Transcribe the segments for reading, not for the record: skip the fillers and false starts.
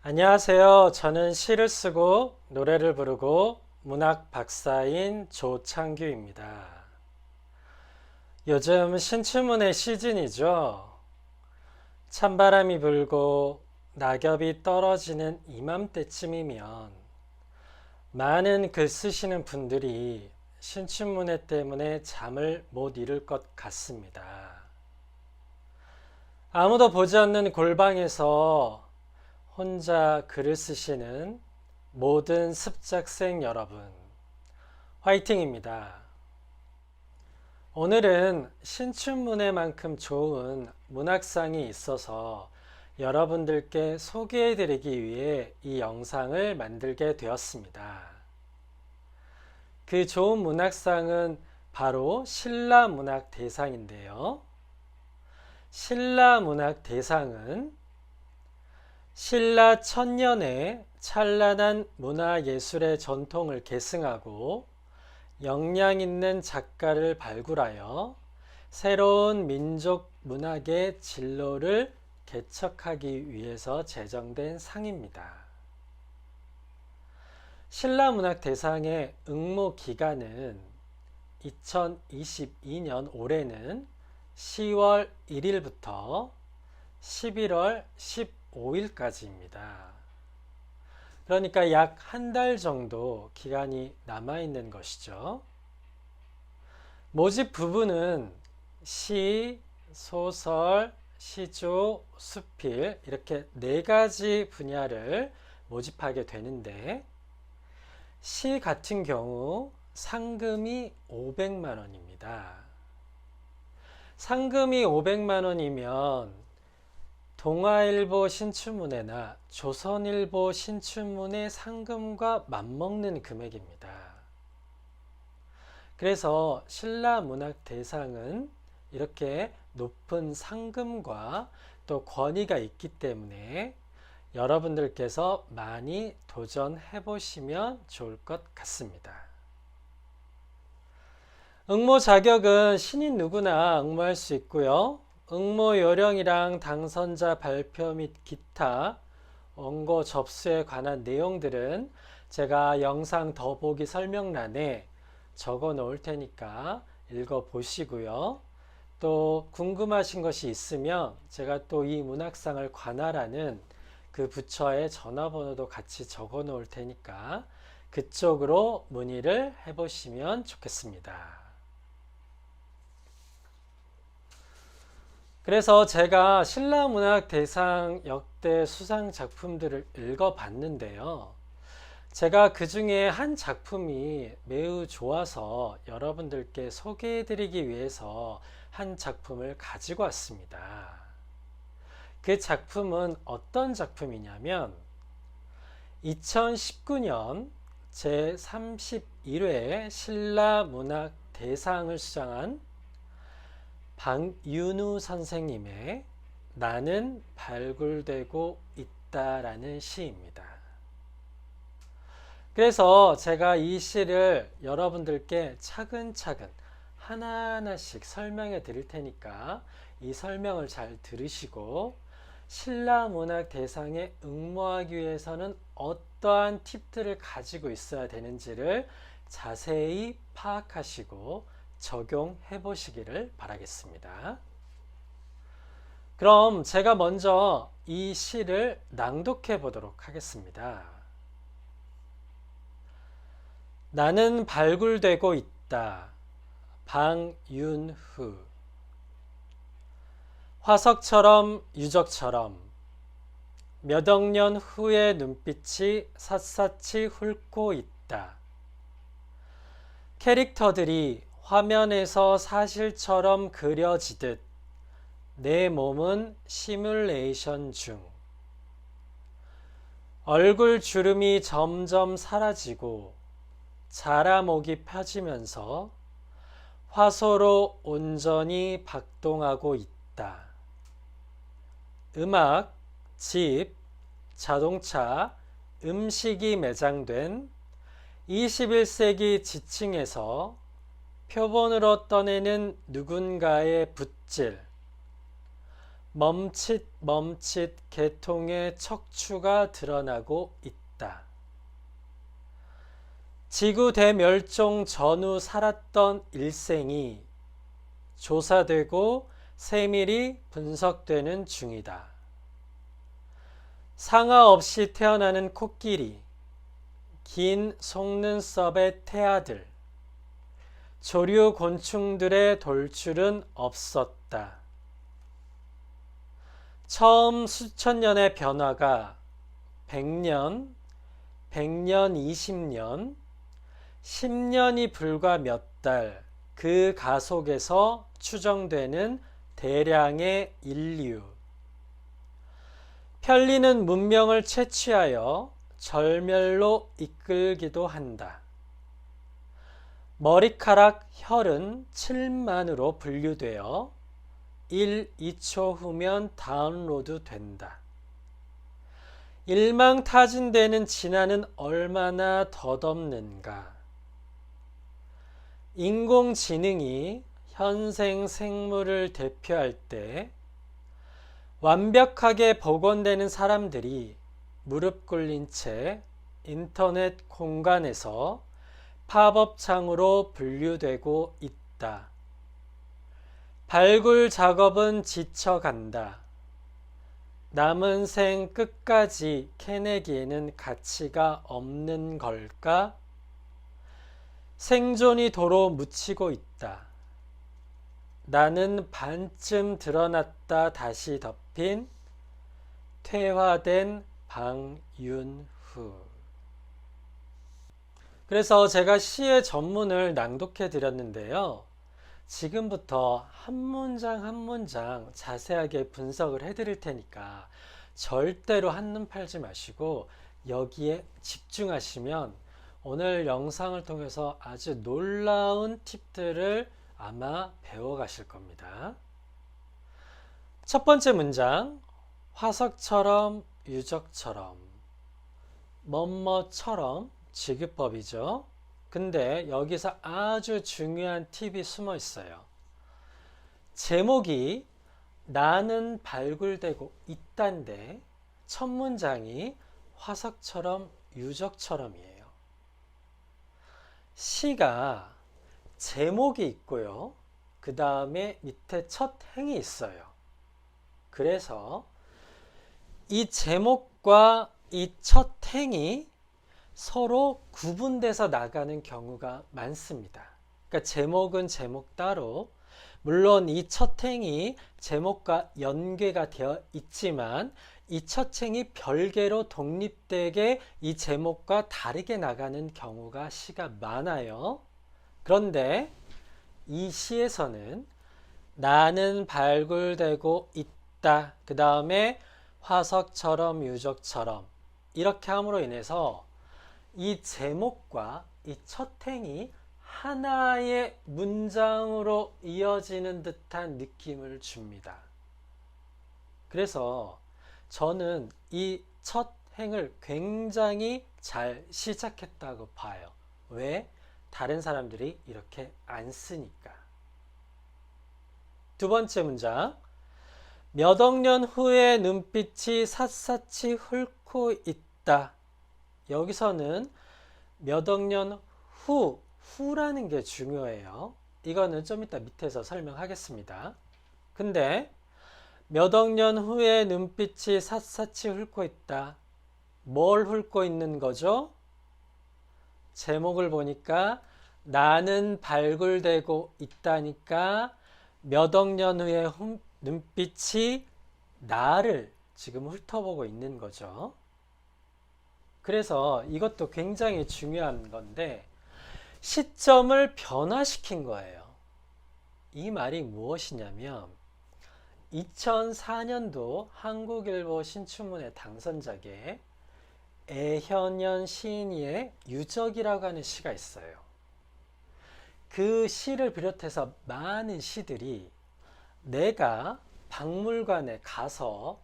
안녕하세요. 저는 시를 쓰고 노래를 부르고 문학 박사인 조창규입니다. 요즘 신춘문예 시즌이죠. 찬바람이 불고 낙엽이 떨어지는 이맘때쯤이면 많은 글 쓰시는 분들이 신춘문예 때문에 잠을 못 이룰 것 같습니다. 아무도 보지 않는 골방에서 혼자 글을 쓰시는 모든 습작생 여러분, 화이팅입니다. 오늘은 신춘문예만큼 좋은 문학상이 있어서 여러분들께 소개해드리기 위해 이 영상을 만들게 되었습니다. 그 좋은 문학상은 바로 신라문학대상인데요. 신라문학대상은 신라 천년의 찬란한 문화예술의 전통을 계승하고 역량 있는 작가를 발굴하여 새로운 민족 문학의 진로를 개척하기 위해서 제정된 상입니다. 신라문학대상의 응모 기간은 2022년 올해는 10월 1일부터 11월 15일까지입니다. 그러니까 약 한 달 정도 기간이 남아있는 것이죠. 모집 부분은 시, 소설, 시조, 수필 이렇게 네 가지 분야를 모집하게 되는데 시 같은 경우 상금이 500만 원입니다. 상금이 500만 원이면 동아일보 신춘문예나 조선일보 신춘문예 상금과 맞먹는 금액입니다. 그래서 신라문학대상은 이렇게 높은 상금과 또 권위가 있기 때문에 여러분들께서 많이 도전해 보시면 좋을 것 같습니다. 응모 자격은 신인 누구나 응모할 수 있고요. 응모 요령이랑 당선자 발표 및 기타 원고 접수에 관한 내용들은 제가 영상 더보기 설명란에 적어 놓을 테니까 읽어 보시고요. 또 궁금하신 것이 있으면 제가 또 이 문학상을 관할하는 그 부처의 전화번호도 같이 적어 놓을 테니까 그쪽으로 문의를 해보시면 좋겠습니다. 그래서 제가 신라문학대상 역대 수상 작품들을 읽어봤는데요. 제가 그 중에 한 작품이 매우 좋아서 여러분들께 소개해드리기 위해서 한 작품을 가지고 왔습니다. 그 작품은 어떤 작품이냐면 2019년 제31회 신라문학대상을 수상한 박윤우 선생님의 나는 발굴되고 있다라는 시입니다. 그래서 제가 이 시를 여러분들께 차근차근 하나하나씩 설명해 드릴 테니까 이 설명을 잘 들으시고 신라문학대상에 응모하기 위해서는 어떠한 팁들을 가지고 있어야 되는지를 자세히 파악하시고 적용해 보시기를 바라겠습니다. 그럼 제가 먼저 이 시를 낭독해 보도록 하겠습니다. 나는 발굴되고 있다. 방윤후. 화석처럼 유적처럼 몇 억 년 후의 눈빛이 샅샅이 훑고 있다. 캐릭터들이 화면에서 사실처럼 그려지듯 내 몸은 시뮬레이션 중. 얼굴 주름이 점점 사라지고 자라목이 펴지면서 화소로 온전히 박동하고 있다. 음악, 집, 자동차, 음식이 매장된 21세기 지층에서 표본으로 떠내는 누군가의 붓질, 멈칫멈칫 개통의 척추가 드러나고 있다. 지구 대멸종 전후 살았던 일생이 조사되고 세밀히 분석되는 중이다. 상아 없이 태어나는 코끼리, 긴 속눈썹의 태아들, 조류 곤충들의 돌출은 없었다. 처음 수천 년의 변화가 100년, 100년 20년, 10년이 불과 몇 달 그 가속에서 추정되는 대량의 인류. 편리는 문명을 채취하여 절멸로 이끌기도 한다. 머리카락, 혈은 7만으로 분류되어 1, 2초 후면 다운로드 된다. 일망타진되는 진화는 얼마나 덧없는가. 인공지능이 현생 생물을 대표할 때 완벽하게 복원되는 사람들이 무릎 꿇린 채 인터넷 공간에서 팝업창으로 분류되고 있다. 발굴 작업은 지쳐간다. 남은 생 끝까지 캐내기에는 가치가 없는 걸까? 생존이 도로 묻히고 있다. 나는 반쯤 드러났다 다시 덮인 퇴화된 방윤후. 그래서 제가 시의 전문을 낭독해 드렸는데요. 지금부터 한 문장 한 문장 자세하게 분석을 해 드릴 테니까 절대로 한눈 팔지 마시고 여기에 집중하시면 오늘 영상을 통해서 아주 놀라운 팁들을 아마 배워가실 겁니다. 첫 번째 문장, 화석처럼 유적처럼, 뭐뭐처럼 지급법이죠. 근데 여기서 아주 중요한 팁이 숨어 있어요. 제목이 나는 발굴되고 있단데 첫 문장이 화석처럼 유적처럼이에요. 시가 제목이 있고요. 그 다음에 밑에 첫 행이 있어요. 그래서 이 제목과 이 첫 행이 서로 구분돼서 나가는 경우가 많습니다. 그러니까 제목은 제목 따로, 물론 이 첫 행이 제목과 연계가 되어 있지만 이 첫 행이 별개로 독립되게 이 제목과 다르게 나가는 경우가 시가 많아요. 그런데 이 시에서는 나는 발굴되고 있다. 그 다음에 화석처럼 유적처럼 이렇게 함으로 인해서 이 제목과 이 첫 행이 하나의 문장으로 이어지는 듯한 느낌을 줍니다. 그래서 저는 이 첫 행을 굉장히 잘 시작했다고 봐요. 왜? 다른 사람들이 이렇게 안 쓰니까. 두 번째 문장. 몇 억 년 후에 눈빛이 샅샅이 훑고 있다. 여기서는 몇 억 년 후라는 게 중요해요. 이거는 좀 이따 밑에서 설명하겠습니다. 근데 몇 억 년 후에 눈빛이 샅샅이 훑고 있다. 뭘 훑고 있는 거죠? 제목을 보니까 나는 발굴되고 있다니까 몇 억 년 후에 눈빛이 나를 지금 훑어보고 있는 거죠. 그래서 이것도 굉장히 중요한 건데 시점을 변화시킨 거예요. 이 말이 무엇이냐면 2004년도 한국일보 신춘문예 당선작에 애현연 시인의 유적이라고 하는 시가 있어요. 그 시를 비롯해서 많은 시들이 내가 박물관에 가서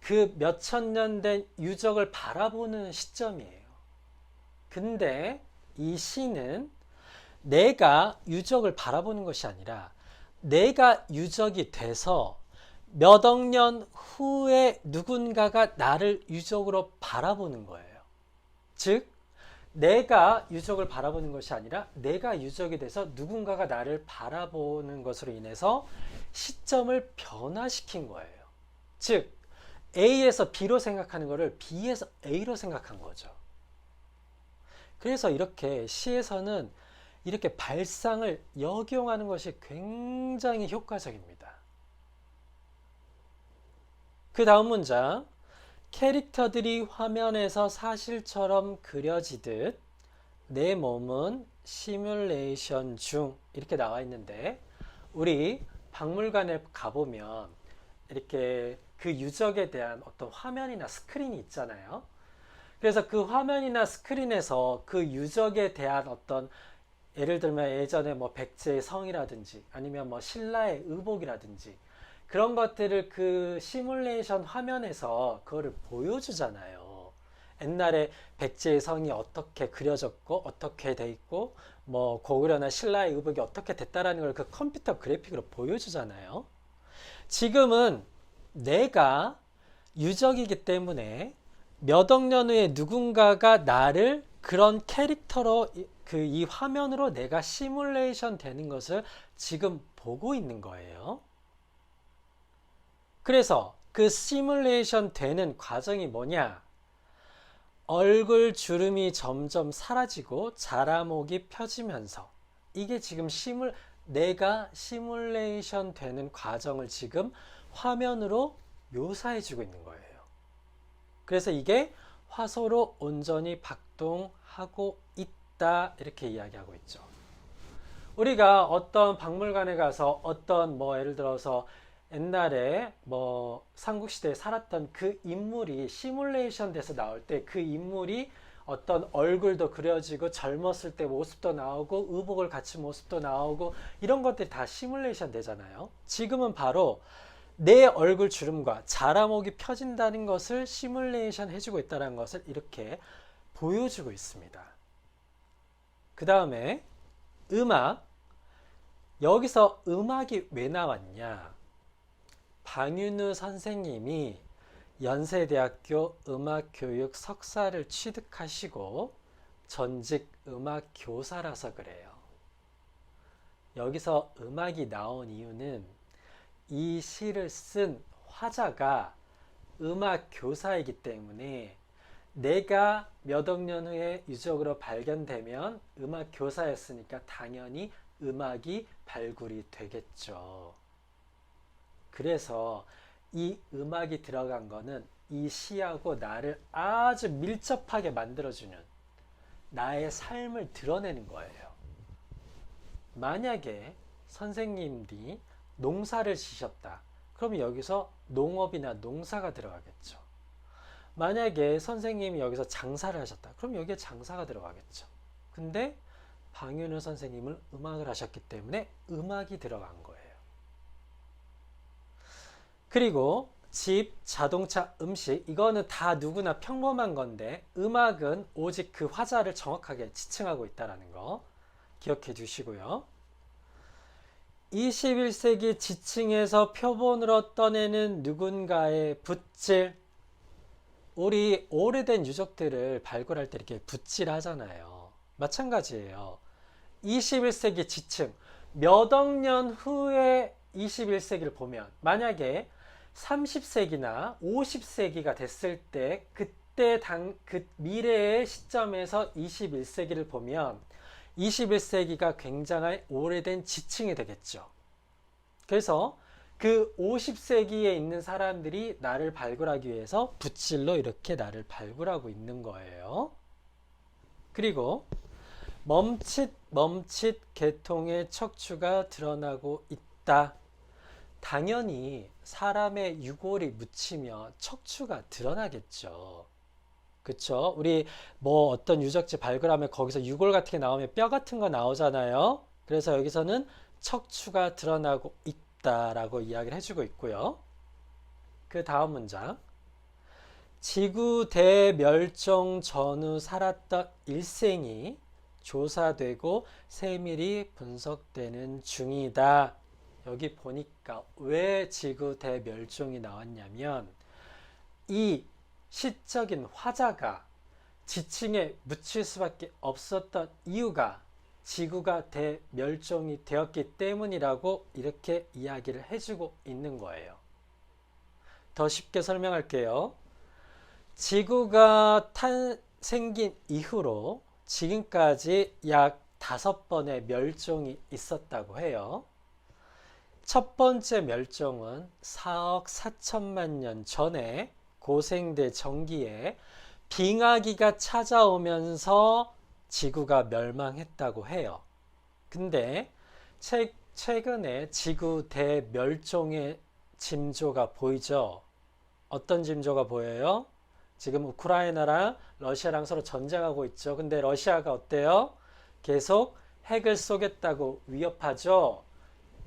그 몇천 년 된 유적을 바라보는 시점이에요. 근데 이 시는 내가 유적을 바라보는 것이 아니라 내가 유적이 돼서 몇 억 년 후에 누군가가 나를 유적으로 바라보는 거예요. 즉, 내가 유적을 바라보는 것이 아니라 내가 유적이 돼서 누군가가 나를 바라보는 것으로 인해서 시점을 변화시킨 거예요. 즉, A에서 B로 생각하는 것을 B에서 A로 생각한 거죠. 그래서 이렇게 시에서는 이렇게 발상을 역용하는 것이 굉장히 효과적입니다. 그 다음 문장, 캐릭터들이 화면에서 사실처럼 그려지듯 내 몸은 시뮬레이션 중 이렇게 나와 있는데, 우리 박물관에 가보면 이렇게 그 유적에 대한 어떤 화면이나 스크린이 있잖아요. 그래서 그 화면이나 스크린에서 그 유적에 대한 어떤, 예를 들면 예전에 뭐 백제의 성이라든지 아니면 뭐 신라의 의복이라든지 그런 것들을 그 시뮬레이션 화면에서 그거를 보여주잖아요. 옛날에 백제의 성이 어떻게 그려졌고 어떻게 돼 있고 뭐 고구려나 신라의 의복이 어떻게 됐다라는 걸 그 컴퓨터 그래픽으로 보여주잖아요. 지금은 내가 유적이기 때문에 몇 억 년 후에 누군가가 나를 그런 캐릭터로 이 화면으로 내가 시뮬레이션 되는 것을 지금 보고 있는 거예요. 그래서 그 시뮬레이션 되는 과정이 뭐냐? 얼굴 주름이 점점 사라지고 자라목이 펴지면서 이게 지금 내가 시뮬레이션 되는 과정을 지금 화면으로 묘사해주고 있는 거예요. 그래서 이게 화소로 온전히 작동하고 있다 이렇게 이야기하고 있죠. 우리가 어떤 박물관에 가서 어떤 예를 들어서 옛날에 삼국시대에 살았던 그 인물이 시뮬레이션 돼서 나올 때 그 인물이 어떤 얼굴도 그려지고 젊었을 때 모습도 나오고 의복을 갖춘 모습도 나오고 이런 것들이 다 시뮬레이션 되잖아요. 지금은 바로 내 얼굴 주름과 자라목이 펴진다는 것을 시뮬레이션 해주고 있다는 것을 이렇게 보여주고 있습니다. 그 다음에 음악. 여기서 음악이 왜 나왔냐? 방윤우 선생님이 연세대학교 음악교육 석사를 취득하시고 전직 음악교사라서 그래요. 여기서 음악이 나온 이유는 이 시를 쓴 화자가 음악교사이기 때문에 내가 몇 억 년 후에 유적으로 발견되면 음악교사였으니까 당연히 음악이 발굴이 되겠죠. 그래서 이 음악이 들어간 거는 이 시하고 나를 아주 밀접하게 만들어주는 나의 삶을 드러내는 거예요. 만약에 선생님이 농사를 지셨다. 그럼 여기서 농업이나 농사가 들어가겠죠. 만약에 선생님이 여기서 장사를 하셨다. 그럼 여기에 장사가 들어가겠죠. 근데 방윤우 선생님은 음악을 하셨기 때문에 음악이 들어간 거예요. 그리고 집, 자동차, 음식 이거는 다 누구나 평범한 건데 음악은 오직 그 화자를 정확하게 지칭하고 있다는 거 기억해 주시고요. 21세기 지층에서 표본으로 떠내는 누군가의 붓질. 우리 오래된 유적들을 발굴할 때 이렇게 붓질 하잖아요. 마찬가지예요. 21세기 지층, 몇 억 년 후에 21세기를 보면 만약에 30세기나 50세기가 됐을 때 그때 그 미래의 시점에서 21세기를 보면 21세기가 굉장히 오래된 지층이 되겠죠. 그래서 그 50세기에 있는 사람들이 나를 발굴하기 위해서 붓질로 이렇게 나를 발굴하고 있는 거예요. 그리고 멈칫 계통의 척추가 드러나고 있다. 당연히 사람의 유골이 묻히면 척추가 드러나겠죠. 그쵸? 우리 어떤 유적지 발굴하면 거기서 유골 같은 게 나오면 뼈 같은 거 나오잖아요. 그래서 여기서는 척추가 드러나고 있다라고 이야기를 해주고 있고요. 그 다음 문장. 지구 대멸종 전후 살았던 일생이 조사되고 세밀히 분석되는 중이다. 여기 보니까 왜 지구 대멸종이 나왔냐면 이 시적인 화자가 지층에 묻힐 수밖에 없었던 이유가 지구가 대멸종이 되었기 때문이라고 이렇게 이야기를 해주고 있는 거예요. 더 쉽게 설명할게요. 지구가 생긴 이후로 지금까지 약 5번의 멸종이 있었다고 해요. 첫 번째 멸종은 4억 4천만 년 전에 고생대 전기에 빙하기가 찾아오면서 지구가 멸망했다고 해요. 근데 최근에 지구 대멸종의 징조가 보이죠? 어떤 징조가 보여요? 지금 우크라이나랑 러시아랑 서로 전쟁하고 있죠. 근데 러시아가 어때요? 계속 핵을 쏘겠다고 위협하죠.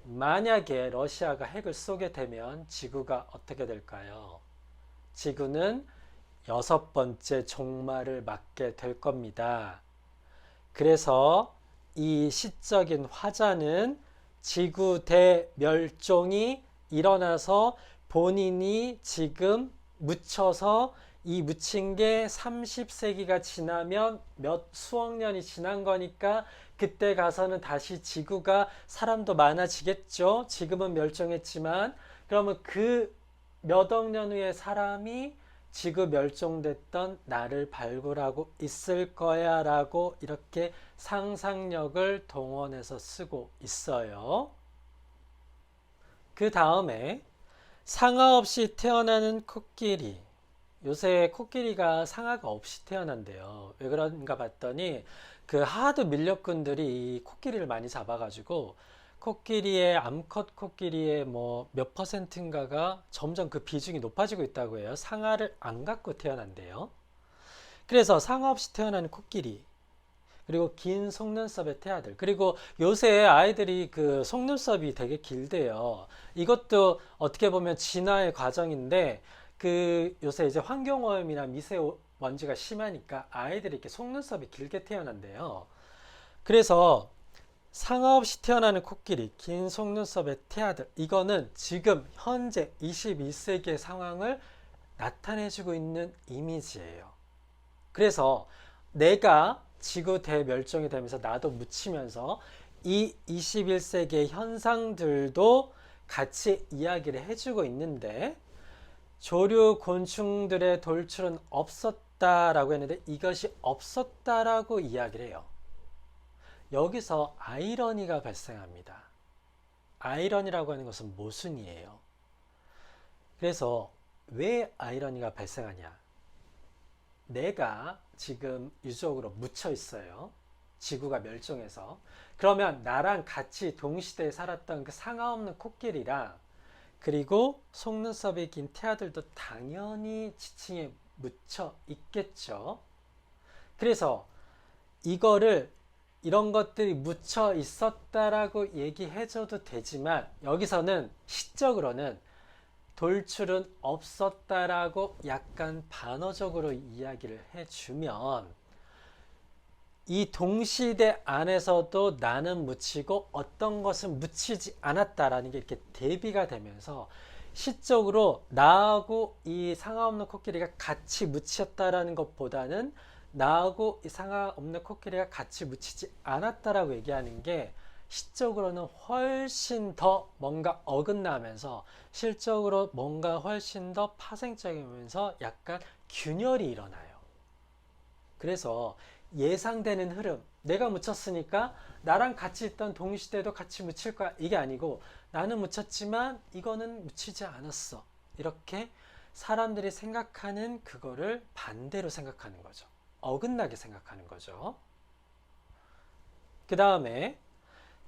만약에 러시아가 핵을 쏘게 되면 지구가 어떻게 될까요? 지구는 6번째 종말을 맞게 될 겁니다. 그래서 이 시적인 화자는 지구 대멸종이 일어나서 본인이 지금 묻혀서 이 묻힌 게 30세기가 지나면 몇 수억 년이 지난 거니까 그때 가서는 다시 지구가 사람도 많아지겠죠. 지금은 멸종했지만 그러면 그 몇 억 년 후에 사람이 지구 멸종됐던 나를 발굴하고 있을 거야 라고 이렇게 상상력을 동원해서 쓰고 있어요. 그 다음에 상아 없이 태어나는 코끼리. 요새 코끼리가 상아가 없이 태어난대요. 왜 그런가 봤더니 그 하도 밀렵꾼들이 이 코끼리를 많이 잡아가지고 코끼리의 암컷 코끼리의 뭐 몇 퍼센트인가가 점점 그 비중이 높아지고 있다고 해요. 상아를 안 갖고 태어난대요. 그래서 상아 없이 태어나는 코끼리, 그리고 긴 속눈썹의 태아들, 그리고 요새 아이들이 그 속눈썹이 되게 길대요. 이것도 어떻게 보면 진화의 과정인데 그 요새 이제 환경오염이나 미세먼지가 심하니까 아이들이 이렇게 속눈썹이 길게 태어난대요. 그래서 상아 없이 태어나는 코끼리, 긴 속눈썹의 태아들, 이거는 지금 현재 21세기의 상황을 나타내주고 있는 이미지예요. 그래서 내가 지구 대멸종이 되면서 나도 묻히면서 이 21세기의 현상들도 같이 이야기를 해주고 있는데 조류 곤충들의 돌출은 없었다라고 했는데 이것이 없었다라고 이야기를 해요. 여기서 아이러니가 발생합니다. 아이러니라고 하는 것은 모순이에요. 그래서 왜 아이러니가 발생하냐? 내가 지금 유적으로 묻혀 있어요. 지구가 멸종해서. 그러면 나랑 같이 동시대에 살았던 그 상아 없는 코끼리랑 그리고 속눈썹이 긴 태아들도 당연히 지층에 묻혀 있겠죠. 그래서 이런 것들이 묻혀 있었다라고 얘기해줘도 되지만 여기서는 시적으로는 돌출은 없었다라고 약간 반어적으로 이야기를 해주면 이 동시대 안에서도 나는 묻히고 어떤 것은 묻히지 않았다라는 게 이렇게 대비가 되면서 시적으로 나하고 이 상아 없는 코끼리가 같이 묻혔다라는 것보다는 나하고 이 상아 없는 코끼리가 같이 묻히지 않았다라고 얘기하는 게 시적으로는 훨씬 더 뭔가 어긋나면서 실적으로 뭔가 훨씬 더 파생적이면서 약간 균열이 일어나요. 그래서 예상되는 흐름, 내가 묻혔으니까 나랑 같이 있던 동시대도 같이 묻힐 거야, 이게 아니고 나는 묻혔지만 이거는 묻히지 않았어, 이렇게 사람들이 생각하는 그거를 반대로 생각하는 거죠. 어긋나게 생각하는 거죠. 그 다음에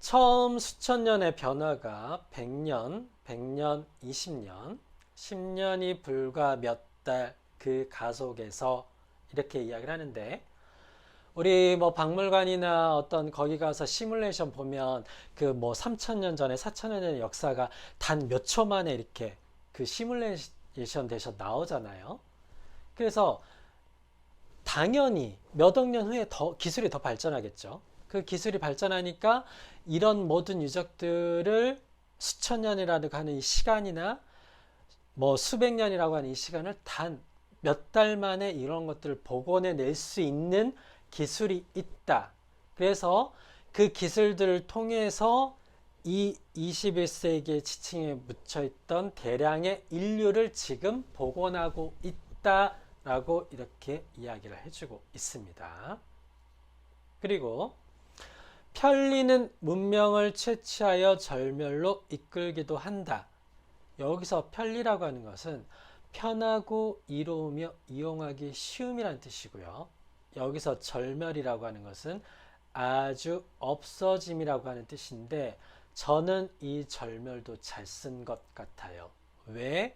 처음 수천 년의 변화가 100년, 100년, 20년, 10년이 불과 몇 달 그 가속에서 이렇게 이야기를 하는데 우리 뭐 박물관이나 어떤 거기 가서 시뮬레이션 보면 그 뭐 3,000년 전에 4,000년 전의 역사가 단 몇 초 만에 이렇게 그 시뮬레이션 돼서 나오잖아요. 그래서 당연히 몇 억 년 후에 기술이 더 발전하겠죠. 그 기술이 발전하니까 이런 모든 유적들을 수천 년이라고 하는 이 시간이나 뭐 수백 년이라고 하는 이 시간을 단 몇 달 만에 이런 것들을 복원해낼 수 있는 기술이 있다. 그래서 그 기술들을 통해서 이 21세기의 지층에 묻혀있던 대량의 인류를 지금 복원하고 있다라고 이렇게 이야기를 해주고 있습니다. 그리고 편리는 문명을 채취하여 절멸로 이끌기도 한다. 여기서 편리라고 하는 것은 편하고 이로우며 이용하기 쉬움이란 뜻이고요. 여기서 절멸이라고 하는 것은 아주 없어짐이라고 하는 뜻인데 저는 이 절멸도 잘 쓴 것 같아요. 왜?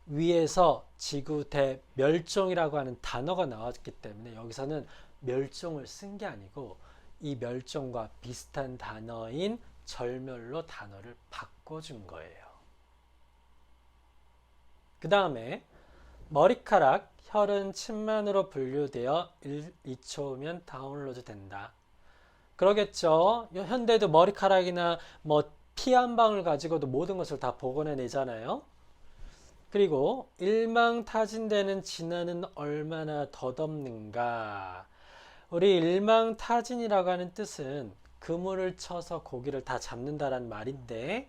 위에서 지구 대멸종이라고 하는 단어가 나왔기 때문에 여기서는 멸종을 쓴 게 아니고 이 멸종과 비슷한 단어인 절멸로 단어를 바꿔준 거예요. 그 다음에 머리카락, 혈은 침만으로 분류되어 2초 후면 다운로드 된다. 그러겠죠. 현대도 머리카락이나 뭐 피 한 방울 가지고도 모든 것을 다 복원해내잖아요. 그리고 일망타진되는 진화는 얼마나 덧없는가. 우리 일망타진이라고 하는 뜻은 그물을 쳐서 고기를 다 잡는다라는 말인데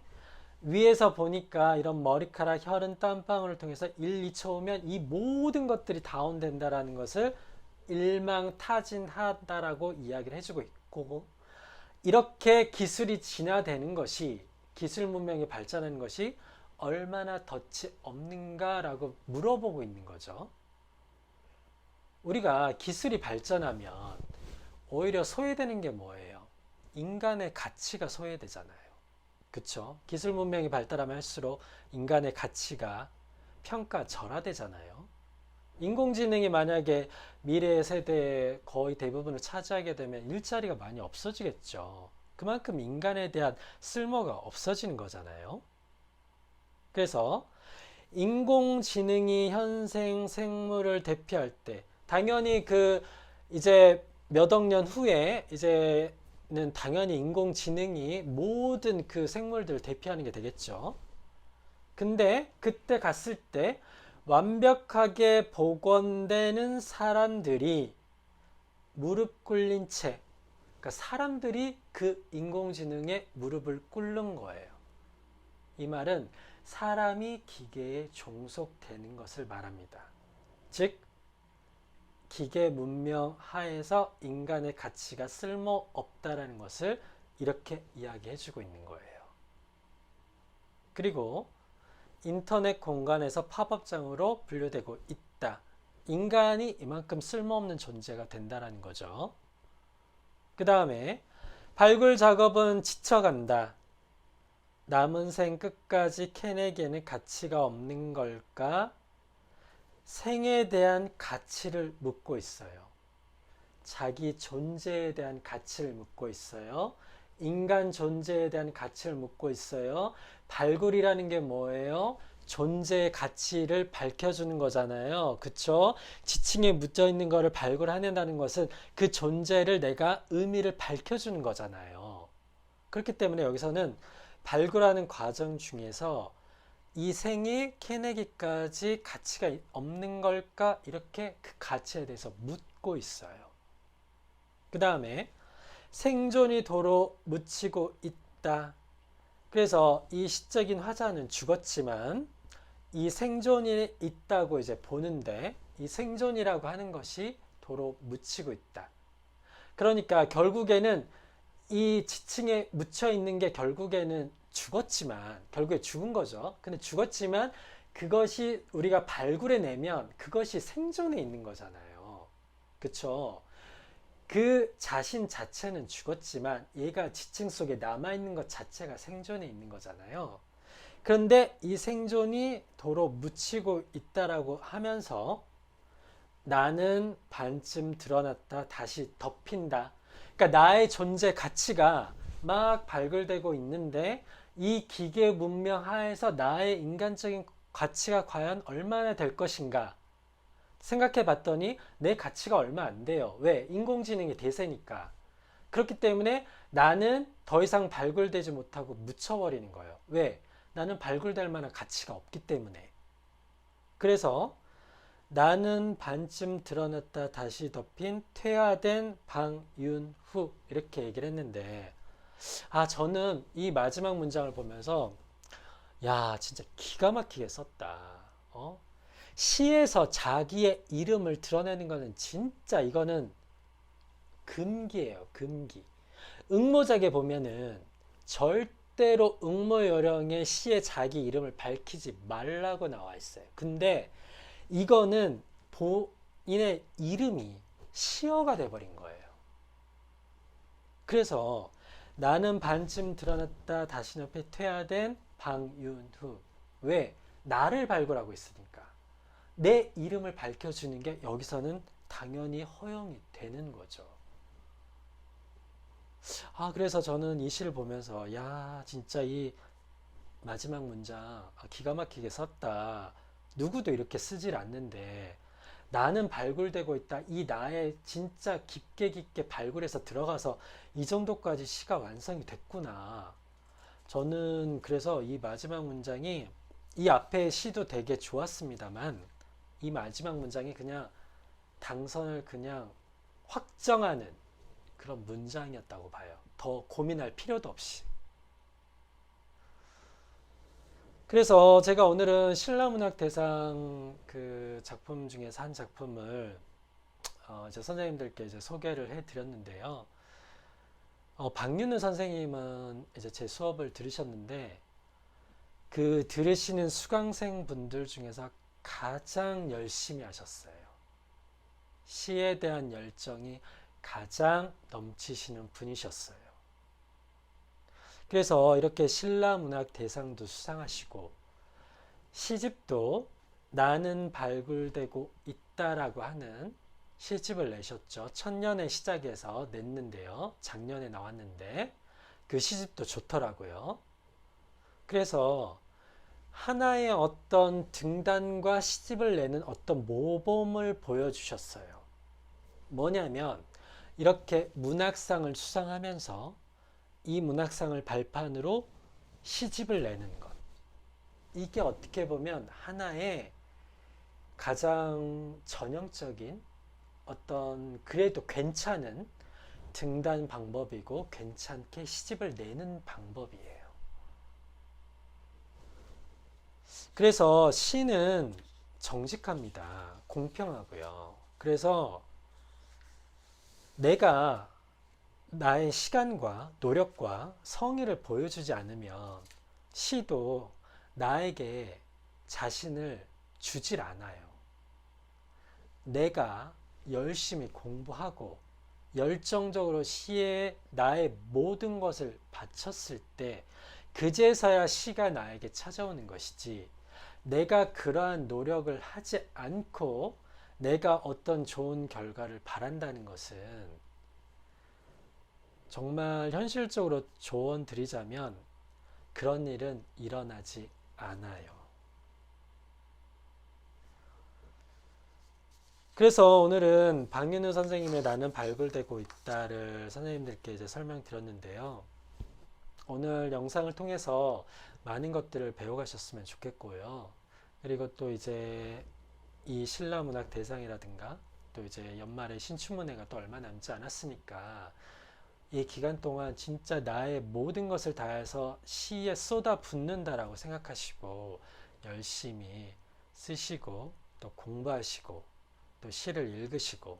위에서 보니까 이런 머리카락, 혈흔, 땀방울을 통해서 1, 2초 후면 이 모든 것들이 다운된다라는 것을 일망타진하다라고 이야기를 해주고 있고 이렇게 기술이 진화되는 것이 기술 문명이 발전하는 것이 얼마나 덫이 없는가라고 물어보고 있는 거죠. 우리가 기술이 발전하면 오히려 소외되는 게 뭐예요? 인간의 가치가 소외되잖아요. 그쵸? 기술 문명이 발달하면 할수록 인간의 가치가 평가절하되잖아요. 인공지능이 만약에 미래의 세대의 거의 대부분을 차지하게 되면 일자리가 많이 없어지겠죠. 그만큼 인간에 대한 쓸모가 없어지는 거잖아요. 그래서 인공지능이 현생 생물을 대표할 때 당연히 이제 몇 억 년 후에 이제는 당연히 인공지능이 모든 그 생물들을 대표하는 게 되겠죠. 근데 그때 갔을 때 완벽하게 복원되는 사람들이 무릎 꿇린 채, 그러니까 사람들이 그 인공지능의 무릎을 꿇는 거예요. 이 말은 사람이 기계에 종속되는 것을 말합니다. 즉 기계 문명 하에서 인간의 가치가 쓸모없다라는 것을 이렇게 이야기해주고 있는 거예요. 그리고 인터넷 공간에서 팝업장으로 분류되고 있다. 인간이 이만큼 쓸모없는 존재가 된다는 거죠. 그 다음에 발굴 작업은 지쳐간다. 남은 생 끝까지 캐내기에는 가치가 없는 걸까? 생에 대한 가치를 묻고 있어요. 자기 존재에 대한 가치를 묻고 있어요. 인간 존재에 대한 가치를 묻고 있어요. 발굴이라는 게 뭐예요? 존재의 가치를 밝혀주는 거잖아요. 그쵸? 지층에 묻어 있는 거를 발굴해낸다는 것은 그 존재를 내가 의미를 밝혀주는 거잖아요. 그렇기 때문에 여기서는 발굴하는 과정 중에서 이 생이 캐내기까지 가치가 없는 걸까? 이렇게 그 가치에 대해서 묻고 있어요. 그 다음에 생존이 도로 묻히고 있다. 그래서 이 시적인 화자는 죽었지만 이 생존이 있다고 이제 보는데 이 생존이라고 하는 것이 도로 묻히고 있다. 그러니까 결국에는 이 지층에 묻혀 있는 게 결국에는 죽었지만 결국에 죽은 거죠. 근데 죽었지만 그것이 우리가 발굴해내면 그것이 생존에 있는 거잖아요. 그쵸? 그 자신 자체는 죽었지만 얘가 지층 속에 남아있는 것 자체가 생존에 있는 거잖아요. 그런데 이 생존이 도로 묻히고 있다라고 하면서 나는 반쯤 드러났다 다시 덮인다. 그러니까 나의 존재 가치가 막 발굴되고 있는데 이 기계 문명 하에서 나의 인간적인 가치가 과연 얼마나 될 것인가 생각해 봤더니 내 가치가 얼마 안 돼요. 왜? 인공지능이 대세니까. 그렇기 때문에 나는 더 이상 발굴되지 못하고 묻혀버리는 거예요. 왜? 나는 발굴될 만한 가치가 없기 때문에. 그래서 나는 반쯤 드러났다 다시 덮인 퇴화된 방윤후 이렇게 얘기를 했는데 저는 이 마지막 문장을 보면서 야 진짜 기가 막히게 썼다. 시에서 자기의 이름을 드러내는 거는 진짜 이거는 금기예요. 금기. 응모작에 보면은 절대로 응모요령의 시에 자기 이름을 밝히지 말라고 나와 있어요. 근데 이거는 본인의 이름이 시어가 돼버린 거예요. 그래서 나는 반쯤 드러났다 다시 옆에 퇴화된 방윤후. 왜? 나를 발굴하고 있으니까. 내 이름을 밝혀주는 게 여기서는 당연히 허용이 되는 거죠. 그래서 저는 이 시를 보면서 야 진짜 이 마지막 문장 기가 막히게 썼다. 누구도 이렇게 쓰질 않는데 나는 발굴되고 있다. 이 나의 진짜 깊게 깊게 발굴해서 들어가서 이 정도까지 시가 완성이 됐구나. 저는 그래서 이 마지막 문장이 이 앞에 시도 되게 좋았습니다만 이 마지막 문장이 그냥 당선을 그냥 확정하는 그런 문장이었다고 봐요. 더 고민할 필요도 없이. 그래서 제가 오늘은 신라문학대상 그 작품 중에서 한 작품을 이제 선생님들께 이제 소개를 해드렸는데요. 박윤우 선생님은 이제 제 수업을 들으셨는데 그 들으시는 수강생 분들 중에서 가장 열심히 하셨어요. 시에 대한 열정이 가장 넘치시는 분이셨어요. 그래서 이렇게 신라문학대상도 수상하시고 시집도 나는 발굴되고 있다라고 하는 시집을 내셨죠. 천년의 시작에서 냈는데요. 작년에 나왔는데 그 시집도 좋더라고요. 그래서 하나의 어떤 등단과 시집을 내는 어떤 모범을 보여주셨어요. 뭐냐면 이렇게 문학상을 수상하면서 이 문학상을 발판으로 시집을 내는 것. 이게 어떻게 보면 하나의 가장 전형적인 어떤 그래도 괜찮은 등단 방법이고 괜찮게 시집을 내는 방법이에요. 그래서 시는 정직합니다. 공평하고요. 그래서 내가 나의 시간과 노력과 성의를 보여주지 않으면 시도 나에게 자신을 주질 않아요. 내가 열심히 공부하고 열정적으로 시에 나의 모든 것을 바쳤을 때 그제서야 시가 나에게 찾아오는 것이지 내가 그러한 노력을 하지 않고 내가 어떤 좋은 결과를 바란다는 것은 정말 현실적으로 조언 드리자면 그런 일은 일어나지 않아요. 그래서 오늘은 박윤우 선생님의 나는 발굴되고 있다를 선생님들께 이제 설명드렸는데요. 오늘 영상을 통해서 많은 것들을 배워가셨으면 좋겠고요. 그리고 또 이제 이 신라문학대상이라든가 또 이제 연말에 신춘문예가 또 얼마 남지 않았으니까 이 기간 동안 진짜 나의 모든 것을 다해서 시에 쏟아붓는다라고 생각하시고 열심히 쓰시고 또 공부하시고 또 시를 읽으시고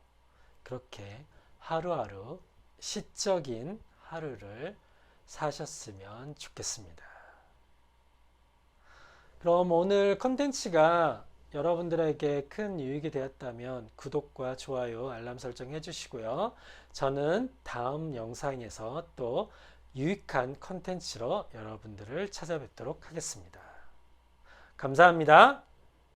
그렇게 하루하루 시적인 하루를 사셨으면 좋겠습니다. 그럼 오늘 컨텐츠가 여러분들에게 큰 유익이 되었다면 구독과 좋아요, 알람 설정 해주시고요. 저는 다음 영상에서 또 유익한 컨텐츠로 여러분들을 찾아뵙도록 하겠습니다. 감사합니다.